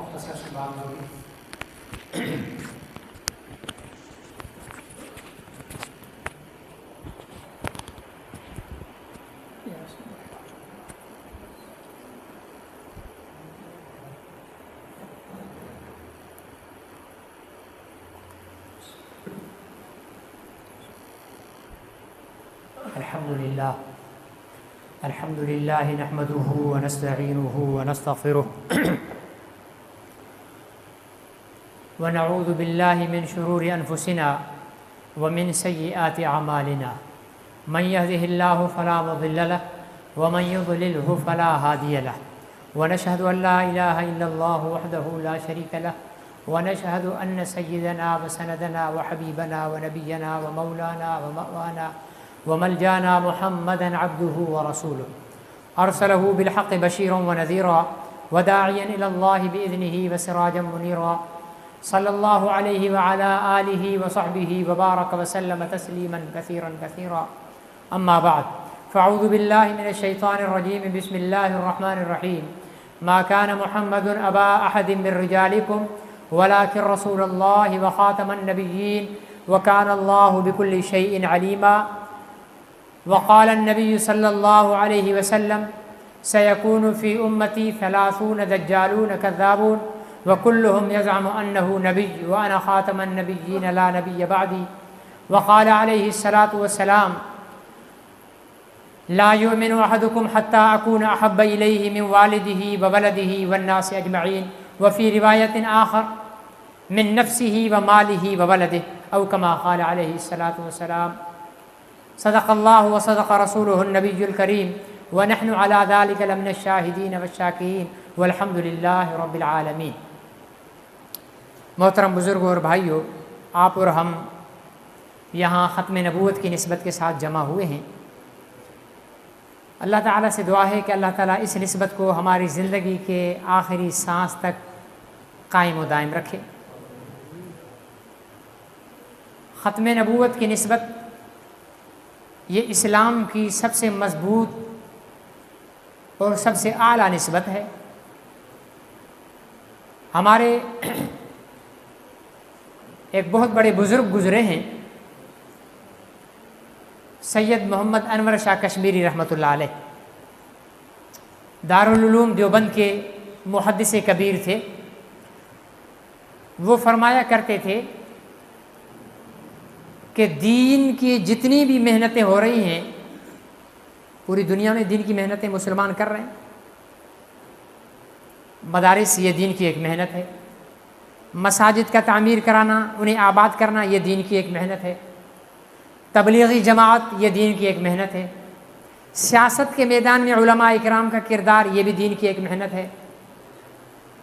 مختصر سی بات ہوگی. الحمد لله نحمده ونستعينه ونستغفره ونعوذ بالله من شرور أنفسنا ومن سيئات أعمالنا من يهده الله فلا مضل له ومن يضلله فلا هادي له ونشهد أن لا إله إلا الله وحده لا شريك له ونشهد أن سيدنا وسندنا وحبيبنا ونبينا ومولانا ومأوانا وملجانا محمدا عبده ورسوله أرسله بالحق بشيرا ونذيرا وداعيا إلى الله بإذنه وسراجا منيرا صلى الله عليه وعلى آله وصحبه وبارك وسلم تسليما كثيرا كثيرا. أما بعد فأعوذ بالله من الشيطان الرجيم. بسم الله الرحمن الرحيم. ما كان محمد أبا أحد من رجالكم ولكن رسول الله وخاتم النبيين وكان الله بكل شيء عليما. وقال النبي صلى الله عليه وسلم سيكون في أمتي 30 دجالون كذابون وكلهم يزعم أنه نبي وأنا خاتم النبيين لا نبي بعدي. وقال عليه الصلاة والسلام لا يؤمن أحدكم حتى أكون أحب إليه من والده وولده والناس أجمعين وفي رواية آخر من نفسه وماله وولده أو كما قال عليه الصلاة والسلام. صدق الله وصدق رسوله النبي الكريم ونحن على ذلك لمن الشاهدين والشاكرين والحمد لله رب العالمين. محترم بزرگوں اور بھائیوں، آپ اور ہم یہاں ختم نبوت کی نسبت کے ساتھ جمع ہوئے ہیں. اللہ تعالیٰ سے دعا ہے کہ اللہ تعالیٰ اس نسبت کو ہماری زندگی کے آخری سانس تک قائم و دائم رکھے. ختم نبوت کی نسبت یہ اسلام کی سب سے مضبوط اور سب سے اعلیٰ نسبت ہے. ہمارے ایک بہت بڑے بزرگ گزرے ہیں، سید محمد انور شاہ کشمیری رحمۃ اللہ علیہ، دارالعلوم دیوبند کے محدث کبیر تھے. وہ فرمایا کرتے تھے کہ دین کی جتنی بھی محنتیں ہو رہی ہیں، پوری دنیا میں دین کی محنتیں مسلمان کر رہے ہیں. مدارس یہ دین کی ایک محنت ہے، مساجد کا تعمیر کرانا، انہیں آباد کرنا یہ دین کی ایک محنت ہے، تبلیغی جماعت یہ دین کی ایک محنت ہے، سیاست کے میدان میں علماء اکرام کا کردار یہ بھی دین کی ایک محنت ہے،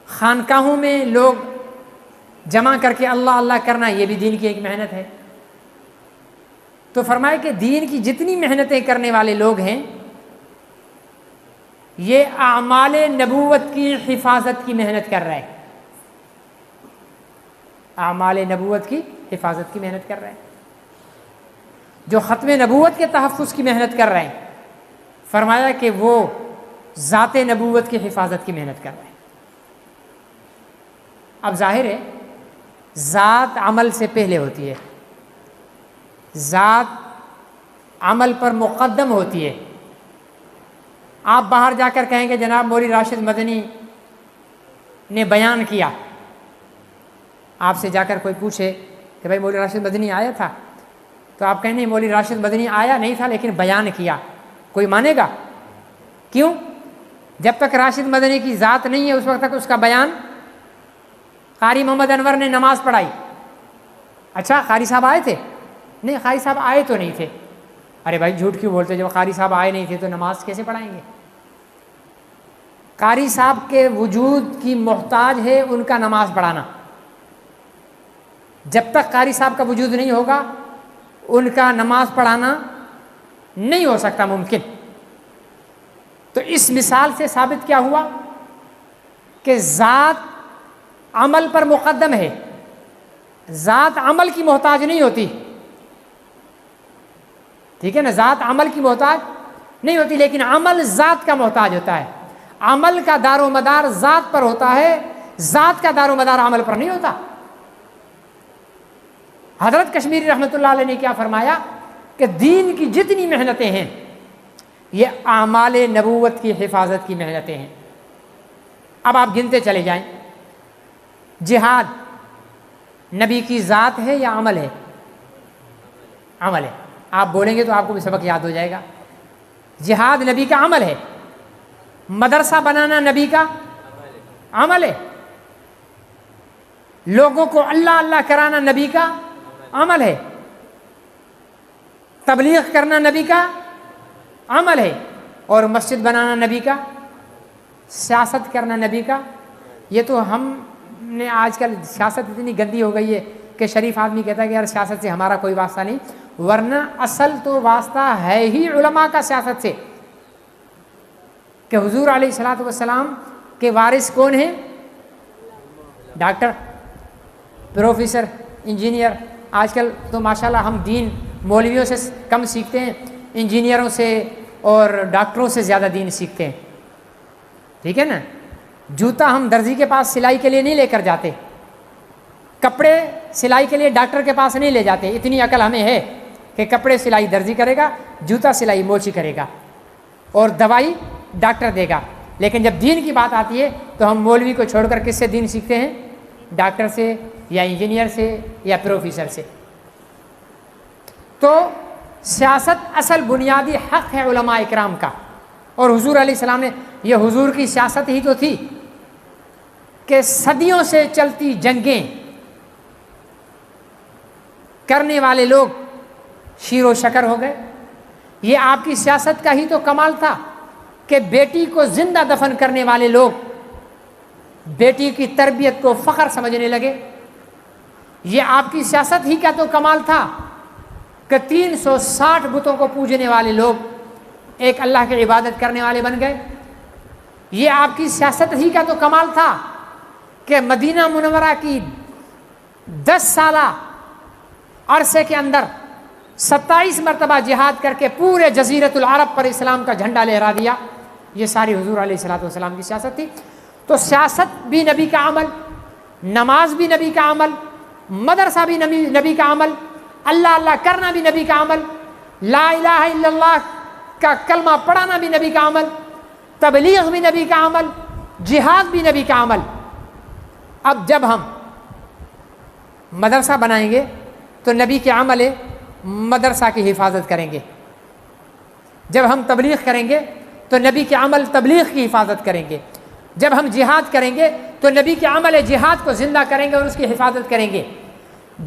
خانقاہوں میں لوگ جمع کر کے اللہ اللہ کرنا یہ بھی دین کی ایک محنت ہے. تو فرمایا کہ دین کی جتنی محنتیں کرنے والے لوگ ہیں یہ اعمال نبوت کی حفاظت کی محنت کر رہے ہیں، اعمال نبوت کی حفاظت کی محنت کر رہے ہیں. جو ختم نبوت کے تحفظ کی محنت کر رہے ہیں، فرمایا کہ وہ ذات نبوت کی حفاظت کی محنت کر رہے ہیں. اب ظاہر ہے ذات عمل سے پہلے ہوتی ہے، ذات عمل پر مقدم ہوتی ہے. آپ باہر جا کر کہیں گے جناب مولوی راشد مدنی نے بیان کیا، آپ سے جا کر کوئی پوچھے کہ بھائی مولوی راشد مدنی آیا تھا، تو آپ کہیں نہیں مولوی راشد مدنی آیا نہیں تھا لیکن بیان کیا، کوئی مانے گا؟ کیوں؟ جب تک راشد مدنی کی ذات نہیں ہے اس وقت تک اس کا بیان. قاری محمد انور نے نماز پڑھائی، اچھا قاری صاحب آئے تھے؟ نہیں، قاری صاحب آئے تو نہیں تھے. ارے بھائی جھوٹ کیوں بولتے؟ جب قاری صاحب آئے نہیں تھے تو نماز کیسے پڑھائیں گے؟ قاری صاحب کے وجود کی محتاج ہے ان کا نماز پڑھانا. جب تک قاری صاحب کا وجود نہیں ہوگا ان کا نماز پڑھانا نہیں ہو سکتا ممکن. تو اس مثال سے ثابت کیا ہوا کہ ذات عمل پر مقدم ہے، ذات عمل کی محتاج نہیں ہوتی. ٹھیک ہے نا، ذات عمل کی محتاج نہیں ہوتی، لیکن عمل ذات کا محتاج ہوتا ہے. عمل کا دار و مدار ذات پر ہوتا ہے، ذات کا دار و مدار عمل پر نہیں ہوتا۔ حضرت کشمیری رحمۃ اللہ علیہ نے کیا فرمایا کہ دین کی جتنی محنتیں ہیں یہ اعمال نبوت کی حفاظت کی محنتیں ہیں۔ اب آپ گنتے چلے جائیں، جہاد نبی کی ذات ہے یا عمل ہے؟ عمل ہے۔ آپ بولیں گے تو آپ کو بھی سبق یاد ہو جائے گا۔ جہاد نبی کا عمل ہے، مدرسہ بنانا نبی کا عمل ہے، لوگوں کو اللہ اللہ کرانا نبی کا عمل ہے، تبلیغ کرنا نبی کا عمل ہے، اور مسجد بنانا نبی کا، سیاست کرنا نبی کا۔ یہ تو ہم نے آج کل سیاست اتنی گندی ہو گئی ہے کہ شریف آدمی کہتا ہے کہ یار سیاست سے ہمارا کوئی واسطہ نہیں، ورنہ اصل تو واسطہ ہے ہی علماء کا سیاست سے، کہ حضور علیہ الصلوۃ والسلام کے وارث کون ہیں؟ Doctor, professor, engineer. آج کل تو ماشاءاللہ ہم دین مولویوں سے کم سیکھتے ہیں، انجینئروں سے اور ڈاکٹروں سے زیادہ دین سیکھتے ہیں، ٹھیک ہے نا۔ جوتا ہم درزی کے پاس سلائی کے لیے نہیں لے کر جاتے، کپڑے سلائی کے لیے ڈاکٹر کے پاس نہیں لے جاتے۔ اتنی عقل ہمیں ہے کہ کپڑے سلائی درزی کرے گا، جوتا سلائی موچی کرے گا، اور دوائی ڈاکٹر دے گا۔ لیکن جب دین کی بات آتی ہے تو ہم مولوی کو چھوڑ کر کس سے دین سیکھتے ہیں؟ ڈاکٹر سے یا انجینئر سے یا پروفیسر سے۔ تو سیاست اصل بنیادی حق ہے علماء اکرام کا، اور حضور علیہ السلام نے، یہ حضور کی سیاست ہی تو تھی کہ صدیوں سے چلتی جنگیں کرنے والے لوگ شیر و شکر ہو گئے۔ یہ آپ کی سیاست کا ہی تو کمال تھا کہ بیٹی کو زندہ دفن کرنے والے لوگ بیٹی کی تربیت کو فخر سمجھنے لگے۔ یہ آپ کی سیاست ہی کا تو کمال تھا کہ 360 بتوں کو پوجنے والے لوگ ایک اللہ کی عبادت کرنے والے بن گئے۔ یہ آپ کی سیاست ہی کا تو کمال تھا کہ مدینہ منورہ کی 10 سالہ عرصے کے اندر 27 مرتبہ جہاد کر کے پورے جزیرۃ العرب پر اسلام کا جھنڈا لہرا دیا۔ یہ ساری حضور علیہ الصلوۃ والسلام کی سیاست تھی۔ تو سیاست بھی نبی کا عمل، نماز بھی نبی کا عمل، مدرسہ بھی نبی کا عمل، اللہ اللہ کرنا بھی نبی کا عمل، لا الہ الا اللہ کا کلمہ پڑھانا بھی نبی کا عمل، تبلیغ بھی نبی کا عمل، جہاد بھی نبی کا عمل۔ اب جب ہم مدرسہ بنائیں گے تو نبی کے عمل ہے مدرسہ کی حفاظت کریں گے۔ جب ہم تبلیغ کریں گے تو نبی کے عمل تبلیغ کی حفاظت کریں گے۔ جب ہم جہاد کریں گے تو نبی کے عمل جہاد کو زندہ کریں گے اور اس کی حفاظت کریں گے۔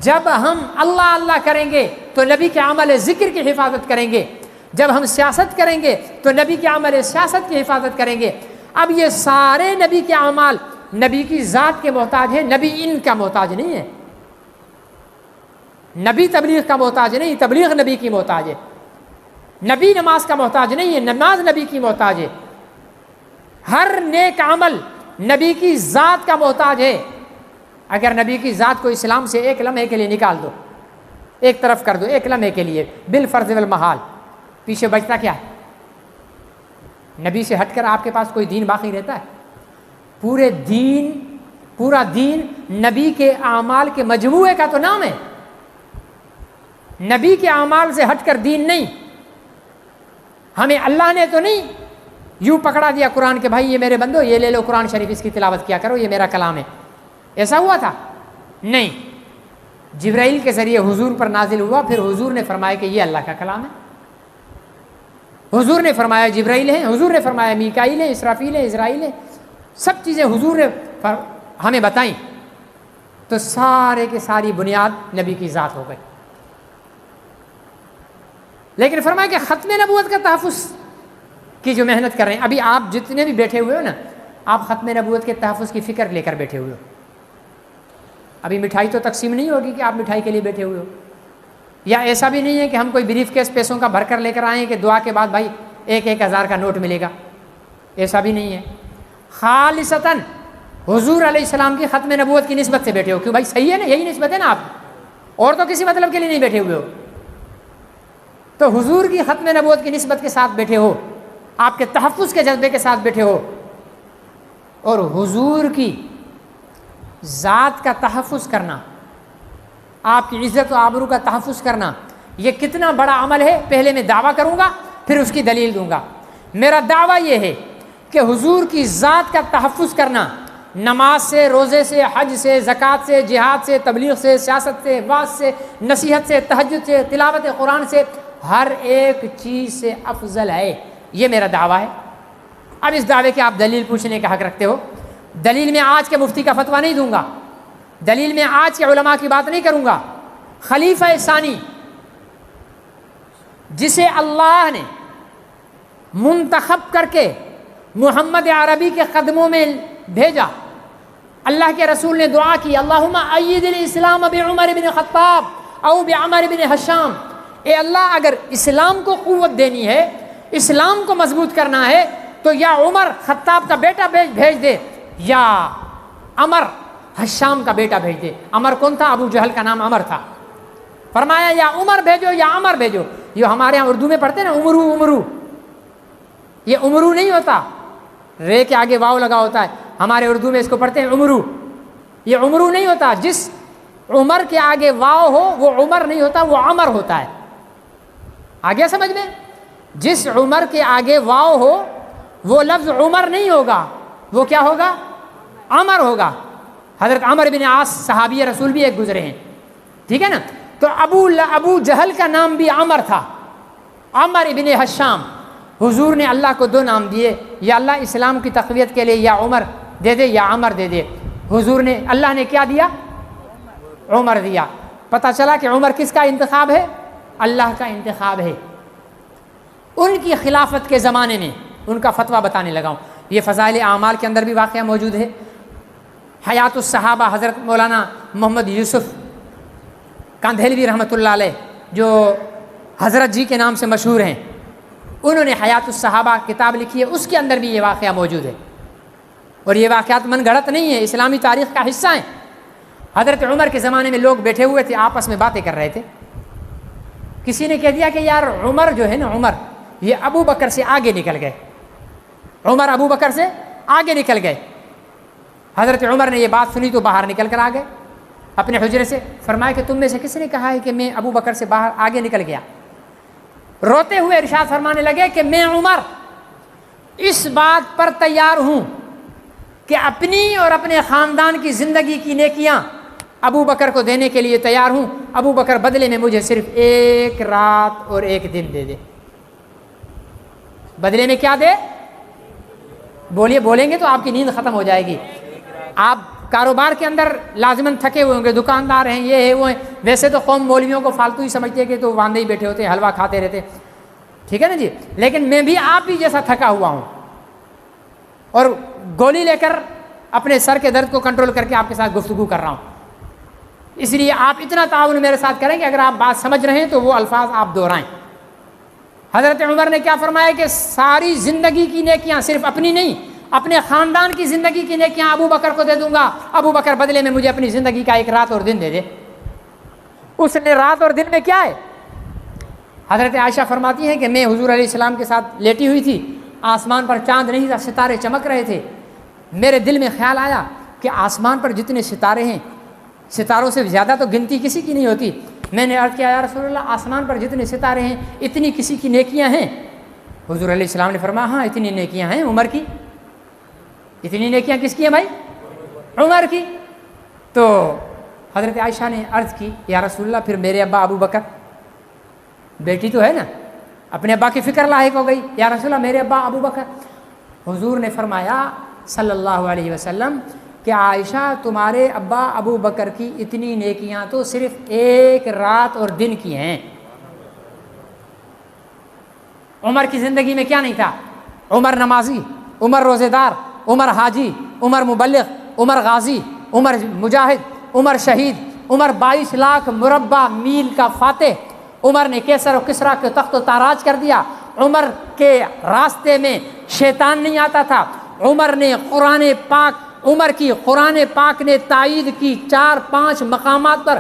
جب ہم اللہ اللہ کریں گے تو نبی کے عمل ذکر کی حفاظت کریں گے۔ جب ہم سیاست کریں گے تو نبی کے عمل سیاست کی حفاظت کریں گے۔ اب یہ سارے نبی کے اعمال نبی کی ذات کے محتاج ہیں، نبی ان کا محتاج نہیں ہے۔ نبی تبلیغ کا محتاج نہیں، تبلیغ نبی کی محتاج ہے۔ نبی نماز کا محتاج نہیں ہے، نماز نبی کی محتاج ہے۔ ہر نیک عمل نبی کی ذات کا محتاج ہے۔ اگر نبی کی ذات کو اسلام سے ایک لمحے کے لیے نکال دو، ایک طرف کر دو، ایک لمحے کے لیے بالفرض والمحال، پیچھے بچتا کیا ہے؟ نبی سے ہٹ کر آپ کے پاس کوئی دین باقی رہتا ہے؟ پورا دین نبی کے اعمال کے مجموعے کا تو نام ہے۔ نبی کے اعمال سے ہٹ کر دین نہیں۔ ہمیں اللہ نے تو نہیں یوں پکڑا دیا قرآن کے بھائی یہ میرے بندو یہ لے لو قرآن شریف، اس کی تلاوت کیا کرو، یہ میرا کلام ہے، ایسا ہوا تھا؟ نہیں، جبرائیل کے ذریعے حضور پر نازل ہوا، پھر حضور نے فرمایا کہ یہ اللہ کا کلام ہے۔ حضور نے فرمایا جبرائیل ہیں، حضور نے فرمایا میکائیل ہیں، اسرافیل ہیں، اسرائیل ہیں، سب چیزیں حضور نے ہمیں بتائیں۔ تو سارے کے ساری بنیاد نبی کی ذات ہو گئی۔ لیکن فرمایا کہ ختم نبوت کا تحفظ کی جو محنت کر رہے ہیں، ابھی آپ جتنے بھی بیٹھے ہوئے ہو نا، آپ ختم نبوت کے تحفظ کی فکر لے کر بیٹھے ہوئے ہو۔ ابھی مٹھائی تو تقسیم نہیں ہوگی کہ آپ مٹھائی کے لیے بیٹھے ہوئے ہو، یا ایسا بھی نہیں ہے کہ ہم کوئی بریف کیس پیسوں کا بھر کر لے کر آئیں کہ دعا کے بعد بھائی 1,000 کا نوٹ ملے گا، ایسا بھی نہیں ہے۔ خالصتاً حضور علیہ السلام کی ختم نبوت کی نسبت سے بیٹھے ہو، کیوں بھائی صحیح ہے نا، یہی نسبت ہے نا، آپ اور تو کسی مطلب کے لیے نہیں بیٹھے ہوئے ہو، تو حضور کی ختم نبوت کی نسبت کے ساتھ بیٹھے ہو، آپ کے تحفظ کے جذبے کے ساتھ بیٹھے ہو، اور حضور کی ذات کا تحفظ کرنا، آپ کی عزت و آبرو کا تحفظ کرنا، یہ کتنا بڑا عمل ہے، پہلے میں دعویٰ کروں گا پھر اس کی دلیل دوں گا۔ میرا دعویٰ یہ ہے کہ حضور کی ذات کا تحفظ کرنا نماز سے، روزے سے، حج سے، زکوٰۃ سے، جہاد سے، تبلیغ سے، سیاست سے، وعظ سے، نصیحت سے، تہجد سے، تلاوت قرآن سے، ہر ایک چیز سے افضل ہے، یہ میرا دعویٰ ہے۔ اب اس دعوے کے آپ دلیل پوچھنے کا حق رکھتے ہو۔ دلیل میں آج کے مفتی کا فتویٰ نہیں دوں گا، دلیل میں آج کے علماء کی بات نہیں کروں گا۔ خلیفہ ثانی جسے اللہ نے منتخب کر کے محمد عربی کے قدموں میں بھیجا، اللہ کے رسول نے دعا کی، اللہم ایّد الاسلام بعمر بن خطاب او بعمر بن ہشام، اے اللہ اگر اسلام کو قوت دینی ہے، اسلام کو مضبوط کرنا ہے تو یا عمر خطاب کا بیٹا بھیج دے یا عمر ہشام کا بیٹا بھیج دے۔ عمر کون تھا؟ ابو جہل کا نام عمر تھا۔ فرمایا یا عمر بھیجو یا عمر بھیجو۔ یہ ہمارے یہاں اردو میں پڑھتے ہیں نا عمرو عمرو، یہ عمرو نہیں ہوتا، رے کے آگے واو لگا ہوتا ہے، ہمارے اردو میں اس کو پڑھتے ہیں عمرو۔ یہ عمرو نہیں ہوتا، جس عمر کے آگے واو ہو وہ عمر نہیں ہوتا، وہ عمر ہوتا ہے۔ آگے سمجھ میں؟ جس عمر کے آگے واو ہو وہ لفظ عمر نہیں ہوگا، وہ کیا ہوگا؟ عمر ہوگا۔ حضرت عمر بن عاص صحابی رسول بھی ایک گزرے ہیں، ٹھیک ہے نا؟ تو ابو جہل کا نام بھی عمر تھا، عمر ابن ہشام۔ حضور نے اللہ کو دو نام دیے، یا اللہ اسلام کی تقویت کے لیے یا عمر دے دے یا عمر دے دے۔ حضور نے، اللہ نے کیا دیا؟ عمر دیا۔ پتہ چلا کہ عمر کس کا انتخاب ہے؟ اللہ کا انتخاب ہے۔ ان کی خلافت کے زمانے میں ان کا فتویٰ بتانے لگا ہوں۔ یہ فضائل اعمال کے اندر بھی واقعہ موجود ہے۔ حیات الصحابہ حضرت مولانا محمد یوسف کاندھیلوی رحمۃ اللہ علیہ جو حضرت جی کے نام سے مشہور ہیں، انہوں نے حیات الصحابہ کتاب لکھی ہے، اس کے اندر بھی یہ واقعہ موجود ہے، اور یہ واقعات من گھڑت نہیں ہے، اسلامی تاریخ کا حصہ ہیں۔ حضرت عمر کے زمانے میں لوگ بیٹھے ہوئے تھے، آپس میں باتیں کر رہے تھے۔ کسی نے کہہ دیا کہ یار عمر جو ہے نا، عمر یہ ابو بکر سے آگے نکل گئے، عمر ابو بکر سے آگے نکل گئے۔ حضرت عمر نے یہ بات سنی تو باہر نکل کر آ گئے اپنے حجرے سے۔ فرمایا کہ تم میں سے کس نے کہا ہے کہ میں ابو بکر سے باہر آگے نکل گیا؟ روتے ہوئے ارشاد فرمانے لگے کہ میں عمر اس بات پر تیار ہوں کہ اپنی اور اپنے خاندان کی زندگی کی نیکیاں ابو بکر کو دینے کے لیے تیار ہوں، ابو بکر بدلے میں مجھے صرف ایک رات اور ایک دن دے دے۔ بدلے میں کیا دے؟ بولیے، بولیں گے تو آپ کی نیند ختم ہو جائے گی۔ آپ کاروبار کے اندر لازماً تھکے ہوئے ہوں گے، دکاندار ہیں، یہ ہے وہ ہیں۔ ویسے تو قوم مولویوں کو فالتو ہی سمجھتے ہیں کہ تو واندے ہی بیٹھے ہوتے ہیں، حلوہ کھاتے رہتے، ٹھیک ہے نا جی؟ لیکن میں بھی آپ ہی جیسا تھکا ہوا ہوں، اور گولی لے کر اپنے سر کے درد کو کنٹرول کر کے آپ کے ساتھ گفتگو کر رہا ہوں۔ اس لیے آپ اتنا تعاون میرے ساتھ کریں کہ اگر آپ بات سمجھ رہے ہیں تو وہ الفاظ آپ دہرائیں۔ حضرت عمر نے کیا فرمایا کہ ساری زندگی کی نیکیاں، صرف اپنی نہیں، اپنے خاندان کی زندگی کی نیکیاں ابو بکر کو دے دوں گا، ابو بکر بدلے میں مجھے اپنی زندگی کا ایک رات اور دن دے دے۔ اس نے رات اور دن میں کیا ہے؟ حضرت عائشہ فرماتی ہیں کہ میں حضور علیہ السلام کے ساتھ لیٹی ہوئی تھی، آسمان پر چاند نہیں تھا، ستارے چمک رہے تھے۔ میرے دل میں خیال آیا کہ آسمان پر جتنے ستارے ہیں، ستاروں سے زیادہ تو گنتی کسی کی نہیں ہوتی۔ میں نے عرض کیا یا رسول اللہ، آسمان پر جتنے ستارے ہیں اتنی کسی کی نیکیاں ہیں؟ حضور علیہ السلام نے فرمایا ہاں اتنی نیکیاں ہیں عمر کی۔ اتنی نیکیاں کس کی ہیں بھائی؟ عمر کی۔ تو حضرت عائشہ نے عرض کی یا رسول اللہ پھر میرے ابا ابو بکر، بیٹی تو ہے نا، اپنے ابا کی فکر لاحق ہو گئی، یا رسول اللہ میرے ابا ابو بکر۔ حضور نے فرمایا صلی اللہ علیہ وسلم کہ عائشہ تمہارے ابا ابو بکر کی اتنی نیکیاں تو صرف ایک رات اور دن کی ہیں۔ عمر کی زندگی میں کیا نہیں تھا؟ عمر نمازی، عمر روزے دار، عمر حاجی، عمر مبلغ، عمر غازی، عمر مجاہد، عمر شہید، عمر 22 لاکھ مربع میل کا فاتح۔ عمر نے کیسر و کسریٰ کے تخت و تاراج کر دیا۔ عمر کے راستے میں شیطان نہیں آتا تھا۔ عمر نے قرآن پاک نے تائید کی 4-5 مقامات پر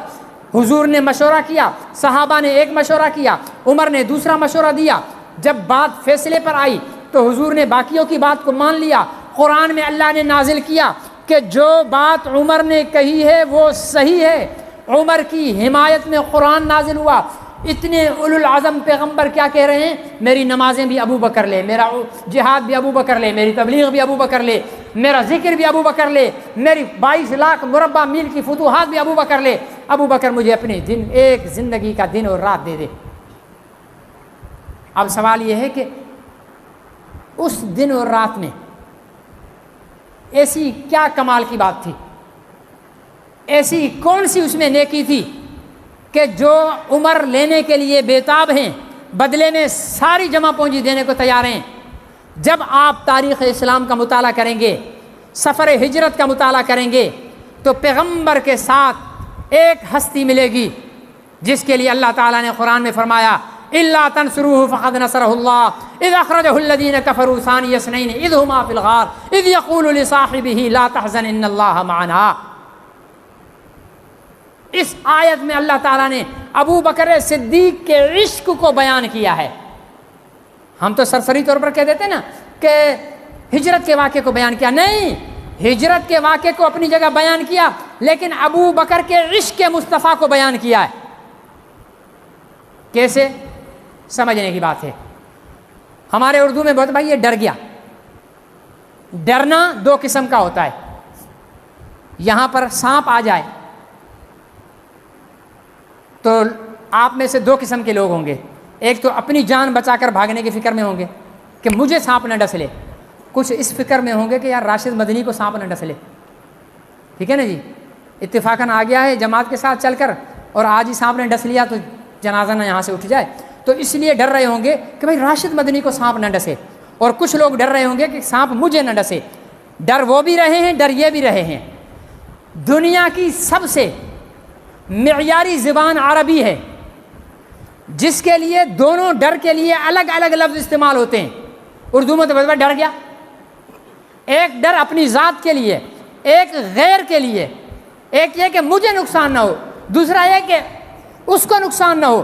حضور نے مشورہ کیا، صحابہ نے ایک مشورہ کیا، عمر نے دوسرا مشورہ دیا۔ جب بات فیصلے پر آئی تو حضور نے باقیوں کی بات کو مان لیا۔ قرآن میں اللہ نے نازل کیا کہ جو بات عمر نے کہی ہے وہ صحیح ہے. عمر کی حمایت میں قرآن نازل ہوا. اتنے اولو العزم پیغمبر کیا کہہ رہے ہیں؟ میری نمازیں بھی ابو بکر لے، میرا جہاد بھی ابو بکر لے، میری تبلیغ بھی ابو بکر لے، میرا ذکر بھی ابو بکر لے، میری 22 لاکھ مربع میل کی فتوحات بھی ابو بکر لے. ابو بکر مجھے اپنے دن ایک زندگی کا دن اور رات دے دے. اب سوال یہ ہے کہ اس دن اور رات میں ایسی کیا کمال کی بات تھی؟ ایسی کون سی اس میں نیکی تھی کہ جو عمر لینے کے لیے بےتاب ہیں، بدلے میں ساری جمع پونجی دینے کو تیار ہیں؟ جب آپ تاریخ اسلام کا مطالعہ کریں گے، سفر ہجرت کا مطالعہ کریں گے، تو پیغمبر کے ساتھ ایک ہستی ملے گی جس کے لیے اللہ تعالیٰ نے قرآن میں فرمایا إِلَّا تَنْصُرُوهُ فَقَدْ نَصَرَهُ اللَّهُ إِذْ أَخْرَجَهُ الَّذِينَ كَفَرُوا ثَانِيَ اثْنَيْنِ إِذْ هُمَا فِي الْغَارِ إِذْ يَقُولُ لِصَاحِبِهِ لَا تَحْزَنْ إِنَّ اللَّهَ مَعَنَا. اس آیت میں اللہ تعالیٰ نے ابو بکر صدیق کے عشق کو بیان کیا ہے. ہم تو سرسری طور پر کہہ دیتے نا کہ ہجرت کے واقعے کو بیان کیا. نہیں، ہجرت کے واقعے کو اپنی جگہ بیان کیا، لیکن ابو بکر کے عشق مصطفیٰ کو بیان کیا ہے. کیسے؟ سمجھنے کی بات ہے. ہمارے اردو میں بہت بھائی یہ ڈر گیا. ڈرنا دو قسم کا ہوتا ہے. یہاں پر سانپ آ جائے تو آپ میں سے دو قسم کے لوگ ہوں گے. ایک تو اپنی جان بچا کر بھاگنے کی فکر میں ہوں گے کہ مجھے سانپ نہ ڈس لے. کچھ اس فکر میں ہوں گے کہ یار راشد مدنی کو سانپ نہ ڈس لے. ٹھیک ہے نا جی، اتفاقاً آ گیا ہے جماعت کے ساتھ چل کر اور آج ہی سانپ نے ڈس لیا تو جنازہ نہ یہاں سے اٹھ جائے، تو اس لیے ڈر رہے ہوں گے کہ بھائی راشد مدنی کو سانپ نہ ڈسے. اور کچھ لوگ ڈر رہے ہوں گے کہ سانپ مجھے نہ ڈسے. ڈر وہ بھی رہے ہیں، ڈر یہ بھی رہے ہیں. دنیا کی سب سے معیاری زبان عربی ہے جس کے لیے دونوں ڈر کے لیے الگ الگ لفظ استعمال ہوتے ہیں. اردو میں تو بس ڈر گیا. ایک ڈر اپنی ذات کے لیے، ایک غیر کے لیے. ایک یہ کہ مجھے نقصان نہ ہو، دوسرا یہ کہ اس کو نقصان نہ ہو.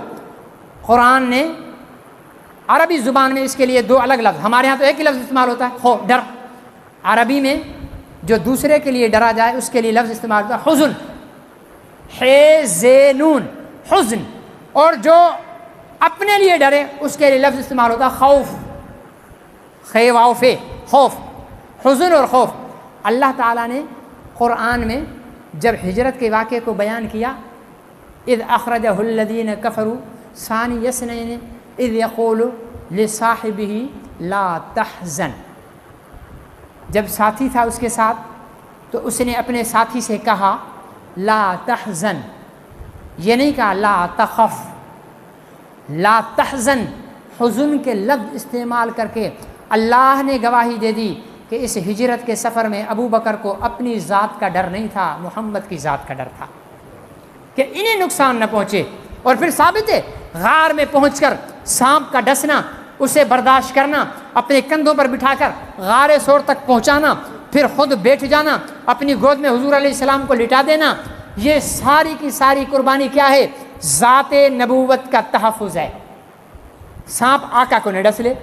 قرآن نے عربی زبان میں اس کے لیے دو الگ لفظ، ہمارے ہاں تو ایک ہی لفظ استعمال ہوتا ہے، خوف، ڈر. عربی میں جو دوسرے کے لیے ڈرا جائے اس کے لیے لفظ استعمال ہوتا ہے حزن، حزنون، حزن. اور جو اپنے لیے ڈرے اس کے لیے لفظ استعمال ہوتا ہے خوف، خوف، خوف، حزن اور خوف. اللہ تعالیٰ نے قرآن میں جب ہجرت کے واقعے کو بیان کیا، اذ اخرجہ الذین کفروا ثانی اثنین اذ یقول لصاحبہ لا تحزن. جب ساتھی تھا اس کے ساتھ تو اس نے اپنے ساتھی سے کہا لا تحزن. یہ نہیں کہا لا تخف، لا تحزن. حزن کے لفظ استعمال کر کے اللہ نے گواہی دے دی کہ اس ہجرت کے سفر میں ابو بکر کو اپنی ذات کا ڈر نہیں تھا، محمد کی ذات کا ڈر تھا کہ انہیں نقصان نہ پہنچے. اور پھر ثابت ہے غار میں پہنچ کر سانپ کا ڈسنا، اسے برداشت کرنا، اپنے کندھوں پر بٹھا کر غار سور تک پہنچانا، پھر خود بیٹھ جانا، اپنی گود میں حضور علیہ السلام کو لٹا دینا، یہ ساری کی ساری قربانی کیا ہے؟ ذات نبوت کا تحفظ ہے. سانپ آقا کو نہ ڈس لے،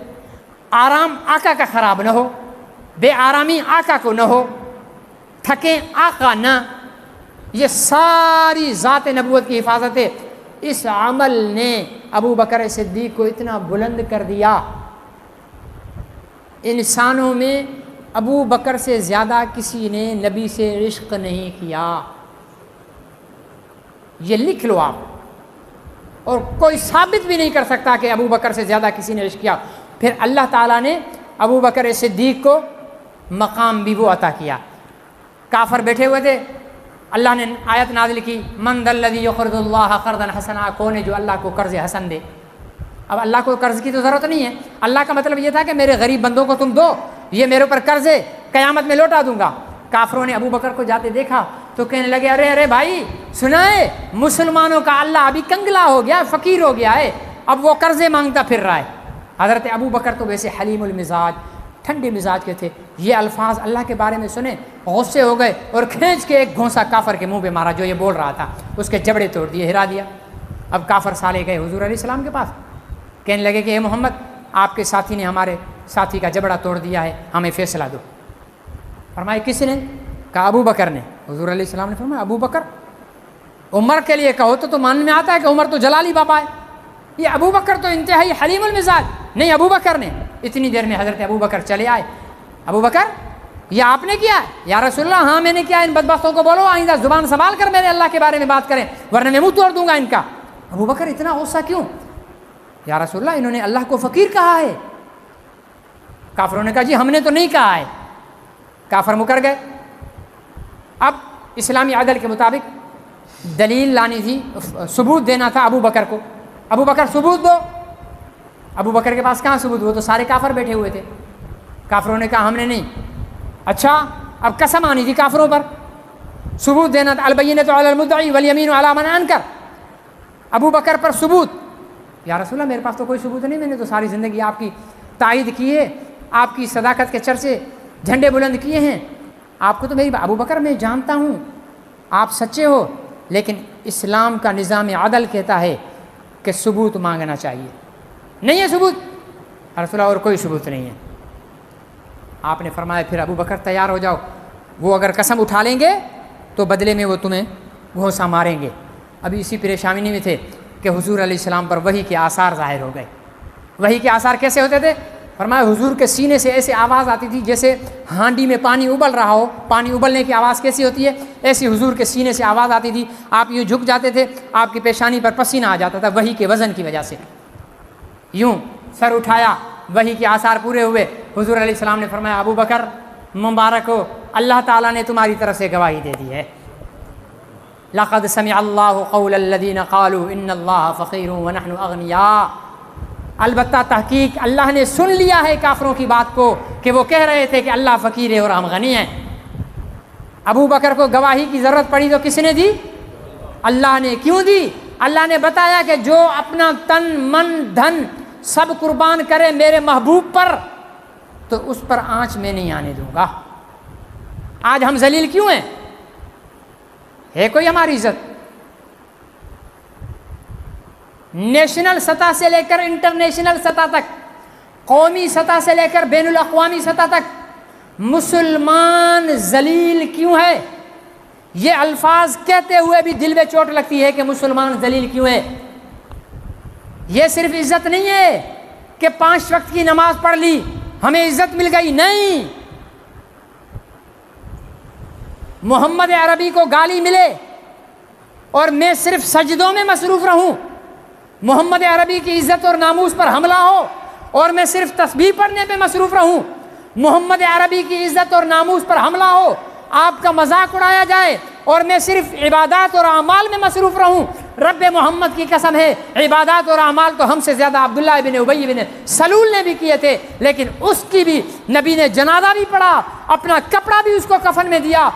آرام آقا کا خراب نہ ہو، بے آرامی آقا کو نہ ہو، تھکیں آقا نہ. یہ ساری ذات نبوت کی حفاظت ہے. اس عمل نے ابو بکر صدیق کو اتنا بلند کر دیا. انسانوں میں ابو بکر سے زیادہ کسی نے نبی سے عشق نہیں کیا. یہ لکھ لو آپ. اور کوئی ثابت بھی نہیں کر سکتا کہ ابو بکر سے زیادہ کسی نے عشق کیا. پھر اللہ تعالیٰ نے ابو بکر صدیق کو مقام بھی وہ عطا کیا. کافر بیٹھے ہوئے تھے، اللہ نے آیت نازل کی من ذا الذی یقرض اللہ قرضا حسنا. کون ہے جو اللہ کو قرض حسن دے؟ اب اللہ کو قرض کی تو ضرورت نہیں ہے. اللہ کا مطلب یہ تھا کہ میرے غریب بندوں کو تم دو، یہ میرے اوپر قرض ہے، قیامت میں لوٹا دوں گا. کافروں نے ابو بکر کو جاتے دیکھا تو کہنے لگے ارے ارے بھائی سنائے، مسلمانوں کا اللہ ابھی کنگلا ہو گیا، فقیر ہو گیا ہے، اب وہ قرضے مانگتا پھر رہا ہے. حضرت ابو بکر تو ویسے حلیم المزاج، ٹھنڈے مزاج کے تھے. یہ الفاظ اللہ کے بارے میں سنے، غصے ہو گئے اور کھینچ کے ایک گھونسا کافر کے منہ پہ مارا جو یہ بول رہا تھا. اس کے جبڑے توڑ دیے، ہرا دیا. اب کافر سالے گئے حضور علیہ السلام کے پاس، کہنے لگے کہ اے محمد آپ کے ساتھی نے ہمارے ساتھی کا جبڑا توڑ دیا ہے، ہمیں فیصلہ دو. فرمائے کس نے؟ کہا ابو بکر نے. حضور علیہ السلام نے فرمایا ابو بکر. عمر کے لیے کہو تو ماننے میں آتا ہے کہ عمر تو جلالی بابا ہے, یہ ابو بکر تو انتہائی حلیم المزاج. نہیں, ابو بکر نے. اتنی دیر میں حضرت ابو بکر چلے آئے. ابو بکر یہ آپ نے کیا ہے؟ یا رسول اللہ ہاں میں نے کیا. ان بدبختوں کو بولو آئندہ زبان سنبھال کر میرے اللہ کے بارے میں بات کریں ورنہ میں منہ توڑ دوں گا ان کا. ابو بکر اتنا غصہ کیوں؟ یا رسول اللہ انہوں نے اللہ کو فقیر کہا ہے. کافروں نے کہا جی ہم نے تو نہیں کہا ہے. کافر مکر گئے. اب اسلامی عدل کے مطابق دلیل لانی تھی, ثبوت دینا تھا ابو بکر کو. ابو بکر ثبوت دو. ابو بکر کے پاس کہاں ثبوت؟ وہ تو سارے کافر بیٹھے ہوئے تھے. کافروں نے کہا ہم نے نہیں. اچھا اب قسم آنی تھی کافروں پر, ثبوت دینا تھا. البینۃ علی المدعی والیمین علی من انکر. ابو بکر پر ثبوت. یا رسول اللہ میرے پاس تو کوئی ثبوت نہیں, میں نے تو ساری زندگی آپ کی تائید کی ہے, آپ کی صداقت کے چرچے جھنڈے بلند کیے ہیں. آپ کو تو میری ابو بکر میں جانتا ہوں آپ سچے ہو, لیکن اسلام کا نظام عدل کہتا ہے کہ ثبوت مانگنا چاہیے. نہیں ہے ثبوت. رسول اللہ اور کوئی ثبوت نہیں ہے. آپ نے فرمایا پھر ابو بکر تیار ہو جاؤ, وہ اگر قسم اٹھا لیں گے تو بدلے میں وہ تمہیں گھونسا ماریں گے. ابھی اسی پریشانی میں تھے کہ حضور علیہ السلام پر وحی کے آثار ظاہر ہو گئے. وحی کے آثار کیسے ہوتے تھے؟ فرمایا حضور کے سینے سے ایسے آواز آتی تھی جیسے ہانڈی میں پانی ابل رہا ہو. پانی ابلنے کی آواز کیسی ہوتی ہے؟ ایسی حضور کے سینے سے آواز آتی تھی. آپ یوں جھک جاتے تھے, آپ کی پیشانی پر پسینہ آ جاتا تھا وحی کے وزن کی وجہ سے. یوں سر اٹھایا, وحی کے آثار پورے ہوئے. حضور علیہ السلام نے فرمایا ابو بکر مبارک ہو, اللہ تعالیٰ نے تمہاری طرف سے گواہی دے دی ہے. لقد سمع اللہ قول الذین قالوا ان اللہ فقیر ونحن اغنیاء. البتہ تحقیق اللہ نے سن لیا ہے کافروں کی بات کو کہ وہ کہہ رہے تھے کہ اللہ فقیر ہے اور ہم غنی ہیں. ابو بکر کو گواہی کی ضرورت پڑی تو کس نے دی؟ اللہ نے. کیوں دی؟ اللہ نے بتایا کہ جو اپنا تن من دھن سب قربان کرے میرے محبوب پر تو اس پر آنچ میں نہیں آنے دوں گا. آج ہم ذلیل کیوں ہیں؟ ہے کوئی ہماری عزت؟ نیشنل سطح سے لے کر انٹرنیشنل سطح تک, قومی سطح سے لے کر بین الاقوامی سطح تک مسلمان ذلیل کیوں ہے؟ یہ الفاظ کہتے ہوئے بھی دل میں چوٹ لگتی ہے کہ مسلمان ذلیل کیوں ہے. یہ صرف عزت نہیں ہے کہ 5 وقت کی نماز پڑھ لی ہمیں عزت مل گئی, نہیں. محمد عربی کو گالی ملے اور میں صرف سجدوں میں مصروف رہوں, محمد عربی کی عزت اور ناموس پر حملہ ہو اور میں صرف تسبیح پڑھنے پہ مصروف رہوں, محمد عربی کی عزت اور ناموس پر حملہ ہو, آپ کا مذاق اڑایا جائے اور میں صرف عبادات اور اعمال میں مصروف رہوں. رب محمد کی قسم ہے عبادات اور اعمال تو ہم سے زیادہ عبداللہ ابن ابی بن سلول نے بھی کیے تھے, لیکن اس کی بھی نبی نے جنازہ بھی پڑھا, اپنا کپڑا بھی اس کو کفن میں دیا,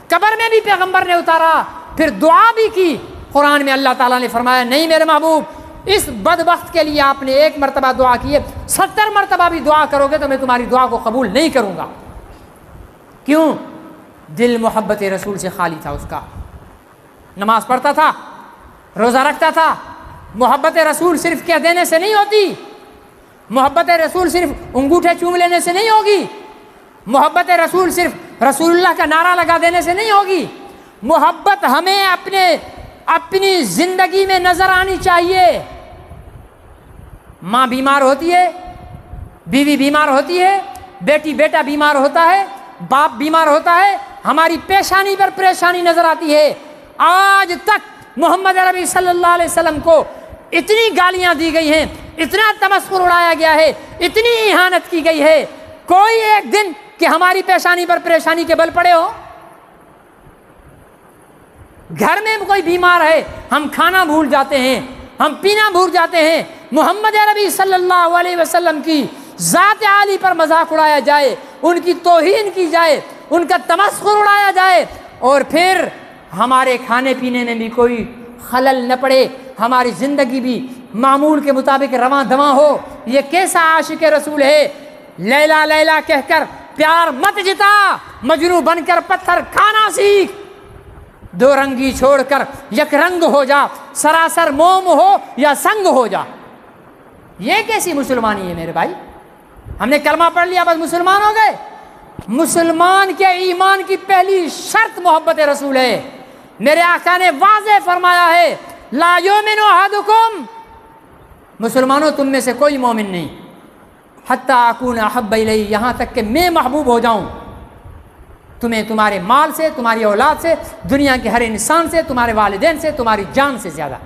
قبر میں بھی پیغمبر نے اتارا, پھر دعا بھی کی. قرآن میں اللہ تعالیٰ نے فرمایا نہیں میرے محبوب اس بدبخت کے لیے آپ نے 1 مرتبہ دعا کی ہے, 70 مرتبہ بھی دعا کرو گے تو میں تمہاری دعا کو قبول نہیں کروں گا. کیوں؟ دل محبت رسول سے خالی تھا اس کا. نماز پڑھتا تھا, روزہ رکھتا تھا. محبت رسول صرف کہہ دینے سے نہیں ہوتی, محبت رسول صرف انگوٹھے چوم لینے سے نہیں ہوگی, محبت رسول صرف رسول اللہ کا نعرہ لگا دینے سے نہیں ہوگی. محبت ہمیں اپنی زندگی میں نظر آنی چاہیے. ماں بیمار ہوتی ہے, بیوی بیمار ہوتی ہے, بیٹا بیمار ہوتا ہے, باپ بیمار ہوتا ہے, ہماری پیشانی پر پریشانی نظر آتی ہے. آج تک محمد عربی صلی اللہ علیہ وسلم کو اتنی گالیاں دی گئی ہیں, اتنا تمسخر اڑایا گیا ہے, اتنی اہانت کی گئی ہے, کوئی ایک دن کہ ہماری پیشانی پر پریشانی کے بل پڑے ہو. گھر میں کوئی بیمار ہے ہم کھانا بھول جاتے ہیں, ہم پینا بھول جاتے ہیں. محمد عربی صلی اللہ علیہ وسلم کی ذات عالی پر مذاق اڑایا جائے, ان کی توہین کی جائے, ان کا تمسخر اڑایا جائے, اور پھر ہمارے کھانے پینے میں بھی کوئی خلل نہ پڑے, ہماری زندگی بھی معمول کے مطابق رواں دواں ہو. یہ کیسا عاشق رسول ہے؟ لیلا لیلا کہہ کر پیار مت جتا, مجنوں بن کر پتھر کھانا سیکھ. 2 رنگی چھوڑ کر یک رنگ ہو جا, سراسر موم ہو یا سنگ ہو جا. یہ کیسی مسلمانی ہے میرے بھائی؟ ہم نے کلمہ پڑھ لیا بس مسلمان ہو گئے؟ مسلمان کے ایمان کی پہلی شرط محبت رسول ہے۔ میرے آقا نے واضح فرمایا ہے لا یؤمن احدکم، مسلمانوں تم میں سے کوئی مومن نہیں حتی اکون احب الیہ، یہاں تک کہ میں محبوب ہو جاؤں تمہیں تمہارے مال سے، تمہاری اولاد سے، دنیا کے ہر انسان سے، تمہارے والدین سے، تمہاری جان سے زیادہ۔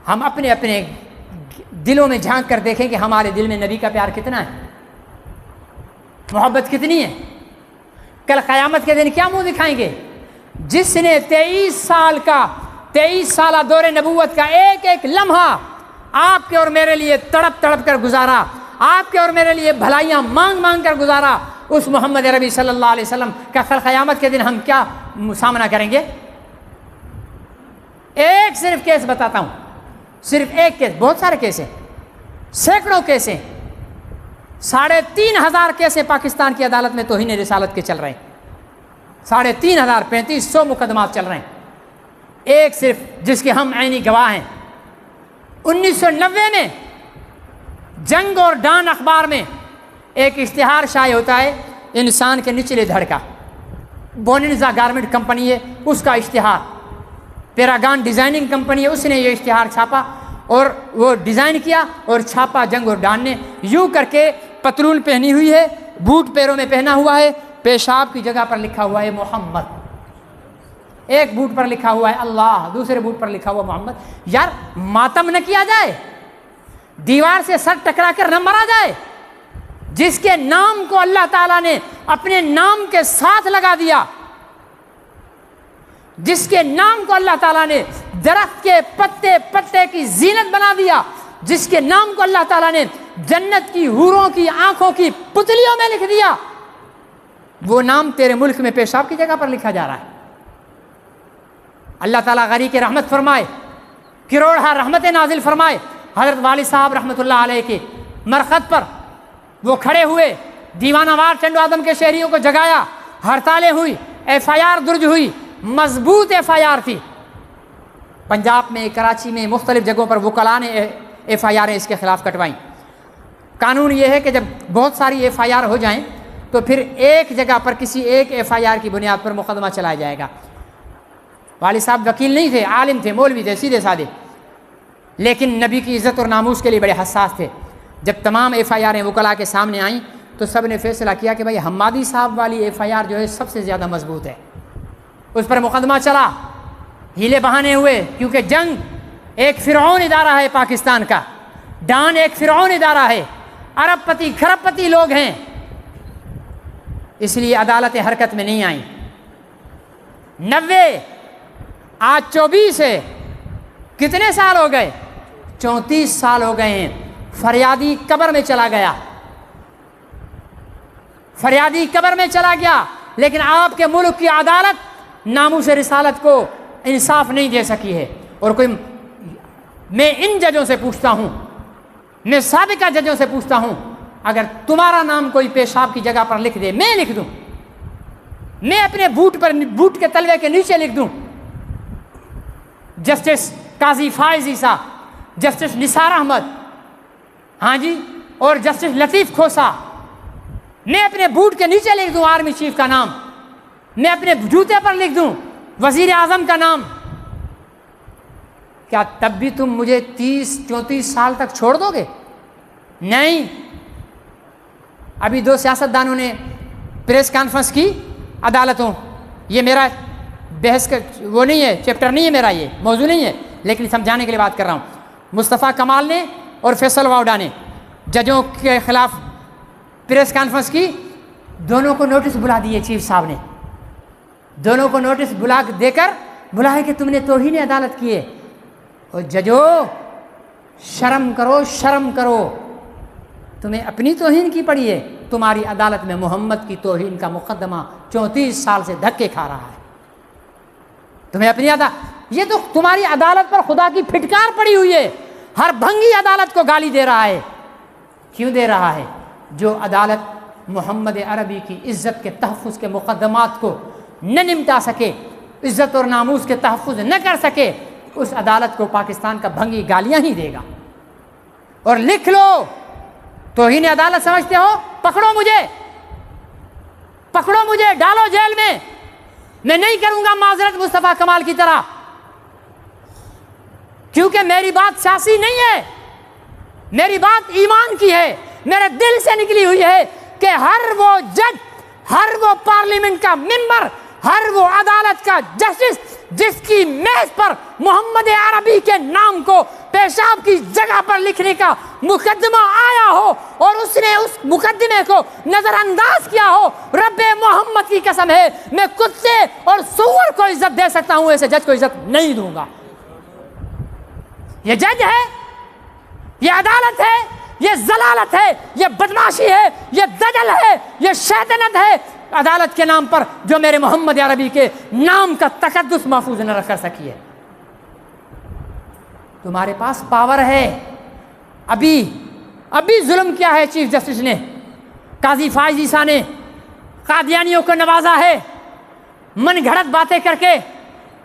ہم اپنے اپنے دلوں میں جھانک کر دیکھیں کہ ہمارے دل میں نبی کا پیار کتنا ہے، محبت کتنی ہے۔ کل قیامت کے دن کیا منہ دکھائیں گے؟ جس نے 23 سالہ دور نبوت کا ایک ایک لمحہ آپ کے اور میرے لیے تڑپ تڑپ کر گزارا، آپ کے اور میرے لیے بھلائیاں مانگ مانگ کر گزارا، اس محمد عربی صلی اللہ علیہ وسلم کا کل قیامت کے دن ہم کیا سامنا کریں گے؟ ایک صرف کیس بتاتا ہوں، صرف ایک کیس، بہت سارے کیس ہیں، سینکڑوں کیس ہیں، 3,500 کیسیں پاکستان کی عدالت میں توہین رسالت کے چل رہے ہیں، 3,500 3500 مقدمات چل رہے ہیں۔ ایک صرف جس کے ہم عینی گواہ ہیں، 1990 میں جنگ اور ڈان اخبار میں ایک اشتہار شائع ہوتا ہے انسان کے نچلے دھڑ کا، بوننزا گارمنٹ کمپنی ہے اس کا اشتہار، پیراگان ڈیزائننگ کمپنی ہے اس نے یہ اشتہار چھاپا اور وہ ڈیزائن کیا اور چھاپا جنگ اور ڈان نے، یوں کر کے پتلون پہنی ہوئی ہے، بوٹ پیروں میں پہنا ہوا ہے، پیشاب کی جگہ پر لکھا ہوا ہے محمد، ایک بوٹ پر لکھا ہوا ہے اللہ، دوسرے بوٹ پر لکھا ہوا محمد۔ یار ماتم نہ کیا جائے، دیوار سے سر ٹکرا کر نہ مرا جائے، جس کے نام کو اللہ تعالیٰ نے اپنے نام کے ساتھ لگا دیا، جس کے نام کو اللہ تعالیٰ نے درخت کے پتے پتے کی زینت بنا دیا، جس کے نام کو اللہ تعالیٰ نے جنت کی حوروں کی آنکھوں کی پتلیوں میں لکھ دیا، وہ نام تیرے ملک میں پیشاب کی جگہ پر لکھا جا رہا ہے۔ اللہ تعالیٰ غری کے رحمت فرمائے، کروڑہ رحمت نازل فرمائے۔ حضرت والد صاحب رحمۃ اللہ علیہ کے مرقد پر وہ کھڑے ہوئے، دیوانہ وار چنڈو آدم کے شہریوں کو جگایا، ہڑتالیں ہوئی، FIR درج ہوئی، مضبوط FIR تھی۔ پنجاب میں، کراچی میں، مختلف جگہوں پر وکلاء نے FIR اس کے خلاف کٹوائیں۔ قانون یہ ہے کہ جب بہت ساری FIR ہو جائیں تو پھر ایک جگہ پر کسی ایک FIR کی بنیاد پر مقدمہ چلایا جائے گا۔ والد صاحب وکیل نہیں تھے، عالم تھے، مولوی تھے، سیدھے سادے، لیکن نبی کی عزت اور ناموس کے لیے بڑے حساس تھے۔ جب تمام FIR وکلاء کے سامنے آئیں تو سب نے فیصلہ کیا کہ بھائی حمادی صاحب والی FIR جو ہے سب سے زیادہ مضبوط ہے، اس پر مقدمہ چلا۔ ہیلے بہانے ہوئے کیونکہ جنگ ایک فرعون ادارہ ہے پاکستان کا، ڈان ایک فرعون ادارہ ہے، ارب پتی کھرب پتی لوگ ہیں، اس لیے عدالتیں حرکت میں نہیں آئیں۔ 90 آج 24 ہے، کتنے سال ہو گئے؟ 34 سال ہو گئے ہیں۔ فریادی قبر میں چلا گیا، فریادی قبر میں چلا گیا، لیکن آپ کے ملک کی عدالت ناموس رسالت کو انصاف نہیں دے سکی ہے۔ اور کوئی، میں ان ججوں سے پوچھتا ہوں، میں سابقہ ججوں سے پوچھتا ہوں، اگر تمہارا نام کوئی پیشاب کی جگہ پر لکھ دے، میں لکھ دوں، میں اپنے بوٹ کے تلوے کے نیچے لکھ دوں، جسٹس قاضی فائز عیسیٰ، جسٹس نثار احمد، ہاں جی، اور جسٹس لطیف کھوسا، میں اپنے بوٹ کے نیچے لکھ دوں آرمی چیف کا نام، میں اپنے جوتے پر لکھ دوں وزیر اعظم کا نام، کیا تب بھی تم مجھے 30-34 سال تک چھوڑ دو گے؟ نہیں۔ ابھی 2 سیاستدانوں نے پریس کانفرنس کی عدالتوں، یہ میرا بحث کا وہ نہیں ہے، چیپٹر نہیں ہے میرا، یہ موضوع نہیں ہے، لیکن سمجھانے کے لیے بات کر رہا ہوں۔ مصطفیٰ کمال نے اور فیصل واؤڈا نے ججوں کے خلاف پریس کانفرنس کی، دونوں کو نوٹس بلا دیے، چیف صاحب نے دونوں کو نوٹس بلائے کہ تم نے توہین عدالت کی ہے۔ اور ججو شرم کرو، شرم کرو، تمہیں اپنی توہین کی پڑی ہے، تمہاری عدالت میں محمد کی توہین کا مقدمہ 34 سال سے دھکے کھا رہا ہے، تمہیں اپنی یہ تو تمہاری عدالت پر خدا کی پھٹکار پڑی ہوئی ہے، ہر بھنگی عدالت کو گالی دے رہا ہے۔ کیوں دے رہا ہے؟ جو عدالت محمد عربی کی عزت کے تحفظ کے مقدمات کو نہ نمٹا سکے، عزت اور ناموس کے تحفظ نہ کر سکے، اس عدالت کو پاکستان کا بھنگی گالیاں ہی دے گا۔ اور لکھ لو، توہین عدالت سمجھتے ہو، پکڑو مجھے، پکڑو مجھے، ڈالو جیل میں نہیں کروں گا معذرت مصطفیٰ کمال کی طرح، کیونکہ میری بات سیاسی نہیں ہے، میری بات ایمان کی ہے، میرے دل سے نکلی ہوئی ہے کہ ہر وہ جج، ہر وہ پارلیمنٹ کا ممبر، ہر وہ عدالت کا جسٹس جس کی میز پر محمد عربی کے نام کو پیشاب کی جگہ پر لکھنے کا مقدمہ آیا ہو اور اس نے اس مقدمے کو نظر انداز کیا ہو، رب محمد کی قسم ہے میں کتے اور سور کو عزت دے سکتا ہوں، ایسے جج کو عزت نہیں دوں گا۔ یہ جج ہے، یہ عدالت ہے، یہ ضلالت ہے، یہ بدماشی ہے، یہ دجل ہے، یہ شیطنت ہے عدالت کے نام پر جو میرے محمد عربی کے نام کا تقدس محفوظ نہ رکھ سکی ہے۔ تمہارے پاس پاور ہے، ابھی ظلم کیا ہے چیف جسٹس نے، قاضی فائز عیسیٰ نے قادیانیوں کو نوازا ہے من گھڑت باتیں کر کے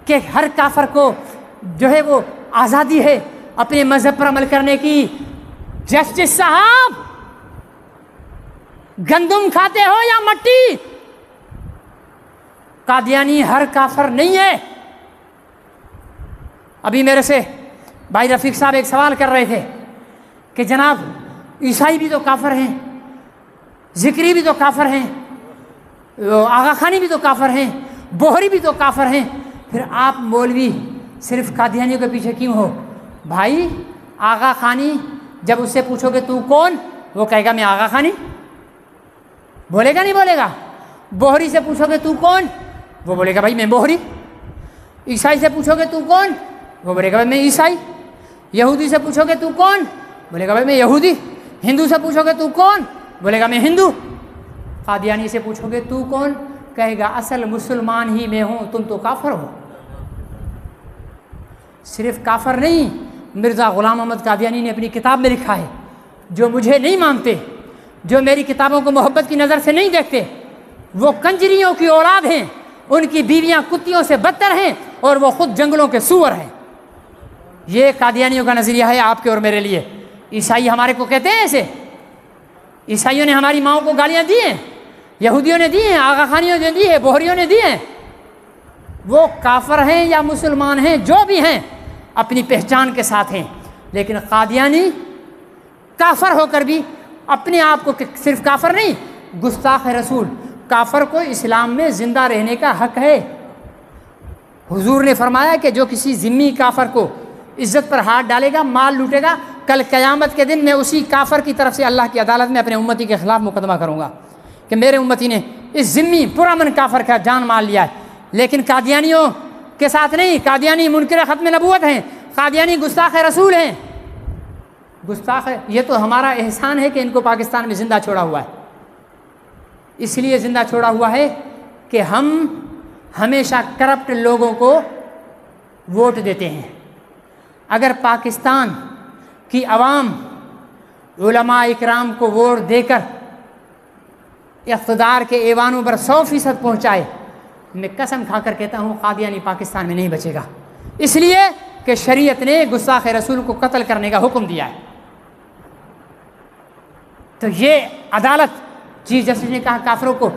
کہ ہر کافر کو جو ہے وہ آزادی ہے اپنے مذہب پر عمل کرنے کی۔ جسٹس صاحب، گندم کھاتے ہو یا مٹی؟ قادیانی ہر کافر نہیں ہے۔ ابھی میرے سے بھائی رفیق صاحب ایک سوال کر رہے تھے کہ جناب عیسائی بھی تو کافر ہیں، ذکری بھی تو کافر ہیں، آغا خانی بھی تو کافر ہیں، بوہری بھی تو کافر ہیں، پھر آپ مولوی صرف قادیانیوں کے پیچھے کیوں ہو؟ بھائی آغا خانی جب اس سے پوچھو کہ تو کون، وہ کہے گا میں آغا خانی، بولے گا نہیں بولے گا؟ بوہری سے پوچھو گے تو کون، وہ بولے گا بھائی میں بوہری۔ عیسائی سے پوچھو گے تو کون، وہ بولے گا بھائی میں عیسائی۔ یہودی سے پوچھو گے تو کون، بولے گا بھائی میں یہودی۔ ہندو سے پوچھو گے تو کون، بولے گا میں ہندو۔ قادیانی سے پوچھو گے تو کون، کہے گا اصل مسلمان ہی میں ہوں، تم تو کافر ہو۔ صرف کافر نہیں، مرزا غلام احمد قادیانی نے اپنی کتاب میں لکھا ہے جو مجھے نہیں مانتے، جو میری کتابوں کو محبت کی نظر سے نہیں دیکھتے، وہ کنجریوں کی اولاد ہیں، ان کی بیویاں کتیوں سے بدتر ہیں اور وہ خود جنگلوں کے سور ہیں۔ یہ قادیانیوں کا نظریہ ہے آپ کے اور میرے لیے۔ عیسائی ہمارے کو کہتے ہیں ایسے؟ عیسائیوں نے ہماری ماؤں کو گالیاں دی ہیں، یہودیوں نے دی ہیں، آغا خانیوں نے دی ہیں، بوہریوں نے دی ہیں۔ وہ کافر ہیں یا مسلمان ہیں، جو بھی ہیں اپنی پہچان کے ساتھ ہیں، لیکن قادیانی کافر ہو کر بھی اپنے آپ کو صرف کافر نہیں، گستاخ رسول۔ کافر کو اسلام میں زندہ رہنے کا حق ہے۔ حضور نے فرمایا کہ جو کسی ذمی کافر کو عزت پر ہاتھ ڈالے گا، مال لوٹے گا، کل قیامت کے دن میں اسی کافر کی طرف سے اللہ کی عدالت میں اپنے امتی کے خلاف مقدمہ کروں گا کہ میرے امتی نے اس ذمی پرامن کافر کا جان مال لیا ہے۔ لیکن قادیانیوں کے ساتھ نہیں، قادیانی منکر ختم نبوت ہیں، قادیانی گستاخ رسول ہیں۔ گستاخ، یہ تو ہمارا احسان ہے کہ ان کو پاکستان میں زندہ چھوڑا ہوا ہے۔ اس لیے زندہ چھوڑا ہوا ہے کہ ہم ہمیشہ کرپٹ لوگوں کو ووٹ دیتے ہیں۔ اگر پاکستان کی عوام علماء اکرام کو ووٹ دے کر اقتدار کے ایوانوں پر 100% پہنچائے، میں قسم کھا کر کہتا ہوں قادیانی پاکستان میں نہیں بچے گا، اس لیے کہ شریعت نے گستاخ رسول کو قتل کرنے کا حکم دیا ہے۔ تو یہ عدالت چیف جسٹس نے کہا کافروں کو،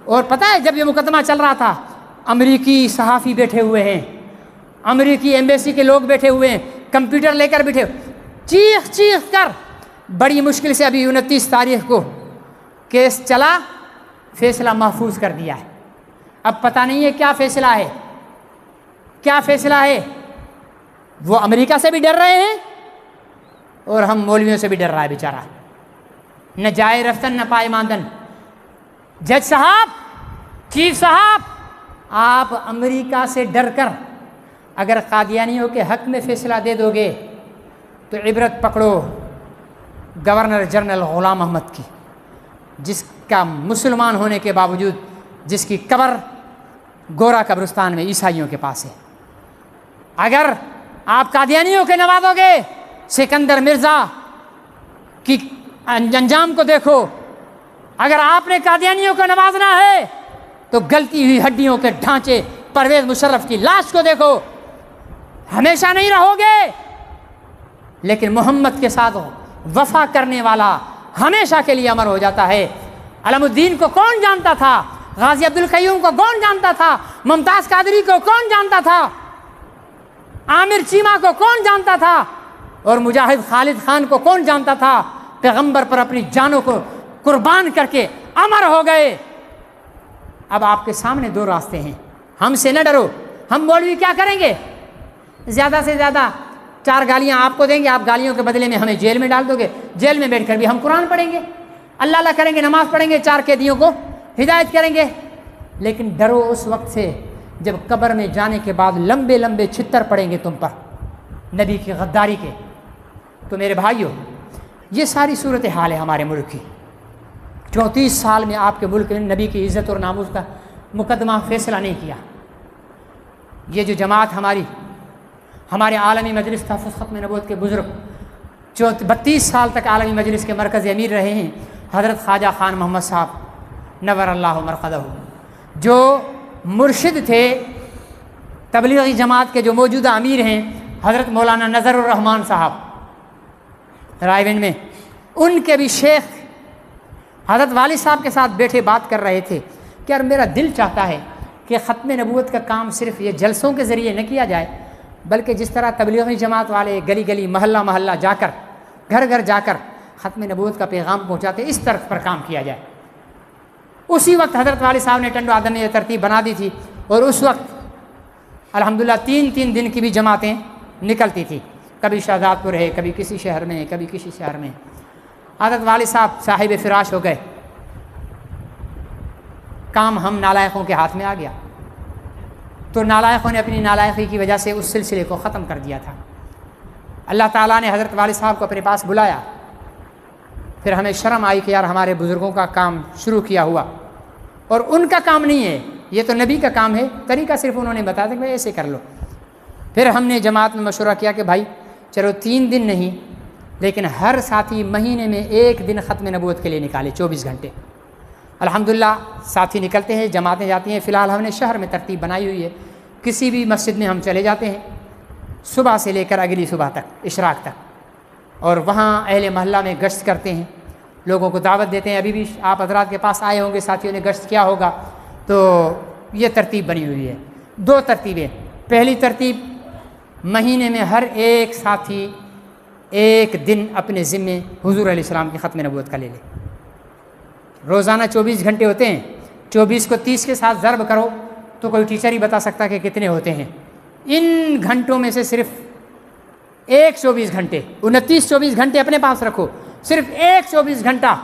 اور پتہ ہے جب یہ مقدمہ چل رہا تھا امریکی صحافی بیٹھے ہوئے ہیں، امریکی ایمبیسی کے لوگ بیٹھے ہوئے ہیں، کمپیوٹر لے کر بیٹھے، چیخ چیخ کر بڑی مشکل سے ابھی 29 تاریخ کو کیس چلا، فیصلہ محفوظ کر دیا ہے۔ اب پتہ نہیں ہے کیا فیصلہ ہے، کیا فیصلہ ہے۔ وہ امریکہ سے بھی ڈر رہے ہیں اور ہم مولویوں سے بھی ڈر رہا ہے بیچارہ، نہ جائے رفتن نہ پائے ماندن۔ جج صاحب، چیف صاحب، آپ امریکہ سے ڈر کر اگر قادیانیوں کے حق میں فیصلہ دے دو گے تو عبرت پکڑو گورنر جنرل غلام احمد کی، جس کا مسلمان ہونے کے باوجود جس کی قبر گورا قبرستان میں عیسائیوں کے پاس ہے۔ اگر آپ قادیانیوں کے نوازو گے، سکندر مرزا کی انجام کو دیکھو، اگر آپ نے قادیانیوں کو نوازنا ہے تو گلتی ہوئی ہڈیوں کے ڈھانچے پرویز مشرف کی لاش کو دیکھو۔ ہمیشہ نہیں رہو گے، لیکن محمد کے ساتھ وفا کرنے والا ہمیشہ کے لیے امر ہو جاتا ہے۔ علم الدین کو کون جانتا تھا؟ غازی عبدالقیوم کو کون جانتا تھا؟ ممتاز قادری کو کون جانتا تھا؟ عامر چیمہ کو کون جانتا تھا؟ اور مجاہد خالد خان کو کون جانتا تھا؟ پیغمبر پر اپنی جانوں کو قربان کر کے امر ہو گئے۔ اب آپ کے سامنے دو راستے ہیں، ہم سے نہ ڈرو۔ ہم مولوی کیا کریں گے؟ زیادہ سے زیادہ 4 گالیاں آپ کو دیں گے، آپ گالیوں کے بدلے میں ہمیں جیل میں ڈال دو گے، جیل میں بیٹھ کر بھی ہم قرآن پڑھیں گے، اللہ اللہ کریں گے، نماز پڑھیں گے، 4 قیدیوں کو ہدایت کریں گے۔ لیکن ڈرو اس وقت سے جب قبر میں جانے کے بعد لمبے لمبے چھتر پڑیں گے تم پر نبی کی غداری کے۔ تو میرے بھائیوں، یہ ساری صورتحال ہے ہمارے ملک کی۔ 34 سال میں آپ کے ملک نے نبی کی عزت اور ناموس کا مقدمہ فیصلہ نہیں کیا۔ یہ جو جماعت ہمارے عالمی مجلس تحفظ ختم نبوت کے بزرگ جو 32 سال تک عالمی مجلس کے مرکزی امیر رہے ہیں، حضرت خواجہ خان محمد صاحب نور اللہ مرقدہ، جو مرشد تھے تبلیغی جماعت کے، جو موجودہ امیر ہیں حضرت مولانا نظر الرحمان صاحب رائے گنج میں، ان کے بھی شیخ حضرت والد صاحب کے ساتھ بیٹھے بات کر رہے تھے کہ یار میرا دل چاہتا ہے کہ ختم نبوت کا کام صرف یہ جلسوں کے ذریعے نہ کیا جائے، بلکہ جس طرح تبلیغی جماعت والے گلی گلی محلہ محلہ جا کر گھر گھر جا کر ختم نبوت کا پیغام پہنچاتے، اس طرف پر کام کیا جائے۔ اسی وقت حضرت والد صاحب نے ٹنڈو آدم میں یہ ترتیب بنا دی تھی، اور اس وقت الحمدللہ 3 دن کی بھی جماعتیں نکلتی تھی، کبھی شہزاد پور ہے، کبھی کسی شہر میں، کبھی کسی شہر میں۔ حضرت والد صاحب صاحب فراش ہو گئے، کام ہم نالائقوں کے ہاتھ میں آ گیا، تو نالائقوں نے اپنی نالائقی کی وجہ سے اس سلسلے کو ختم کر دیا تھا۔ اللہ تعالیٰ نے حضرت والد صاحب کو اپنے پاس بلایا، پھر ہمیں شرم آئی کہ یار ہمارے بزرگوں کا کام شروع کیا ہوا اور ان کا کام نہیں ہے، یہ تو نبی کا کام ہے، طریقہ صرف انہوں نے بتا دیا کہ بھائی ایسے کر لو۔ پھر ہم نے جماعت میں مشورہ کیا کہ بھائی چلو 3 دن نہیں، لیکن ہر ساتھی مہینے میں 1 دن ختم نبوت کے لیے نکالے 24 گھنٹے۔ الحمدللہ ساتھی نکلتے ہیں، جماعتیں جاتی ہیں۔ فی الحال ہم نے شہر میں ترتیب بنائی ہوئی ہے، کسی بھی مسجد میں ہم چلے جاتے ہیں صبح سے لے کر اگلی صبح تک، اشراق تک، اور وہاں اہل محلہ میں گشت کرتے ہیں، لوگوں کو دعوت دیتے ہیں۔ ابھی بھی آپ حضرات کے پاس آئے ہوں گے، ساتھیوں نے گشت کیا ہوگا، تو یہ ترتیب بنی ہوئی ہے۔ 2 ترتیبیں، پہلی ترتیب مہینے میں ہر ایک ساتھی 1 دن اپنے ذمے حضور علیہ السلام کی ختم نبوت کا لے لے۔ روزانہ 24 گھنٹے ہوتے ہیں، 24 کو 30 کے ساتھ ضرب کرو تو کوئی ٹیچر ہی بتا سکتا کہ کتنے ہوتے ہیں۔ ان گھنٹوں میں سے صرف 24 گھنٹے، 24 گھنٹے اپنے پاس رکھو، صرف 24 گھنٹہ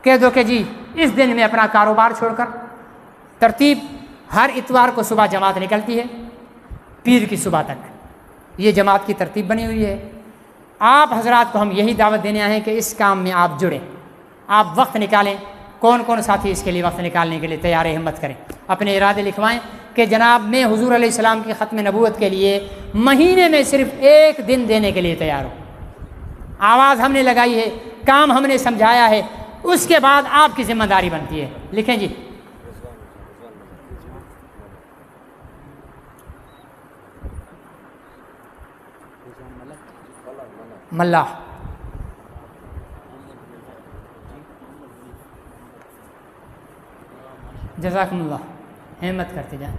کہہ دو کہ جی اس دن میں اپنا کاروبار چھوڑ کر۔ ترتیب ہر اتوار کو صبح جماعت نکلتی ہے، پیر کی صبح تک، یہ جماعت کی ترتیب بنی ہوئی ہے۔ آپ حضرات کو ہم یہی دعوت دینے آئے ہیں کہ اس کام میں آپ جڑیں، آپ وقت نکالیں۔ کون کون ساتھی اس کے لیے وقت نکالنے کے لیے تیار ہمت کریں، اپنے ارادے لکھوائیں کہ جناب میں حضور علیہ السلام کی ختم نبوت کے لیے مہینے میں صرف 1 دن دینے کے لیے تیار ہوں۔ آواز ہم نے لگائی ہے، کام ہم نے سمجھایا ہے، اس کے بعد آپ کی ذمہ داری بنتی ہے۔ لکھیں جی۔ ملاح جزاکم اللہ، ہمت کرتے جائیں۔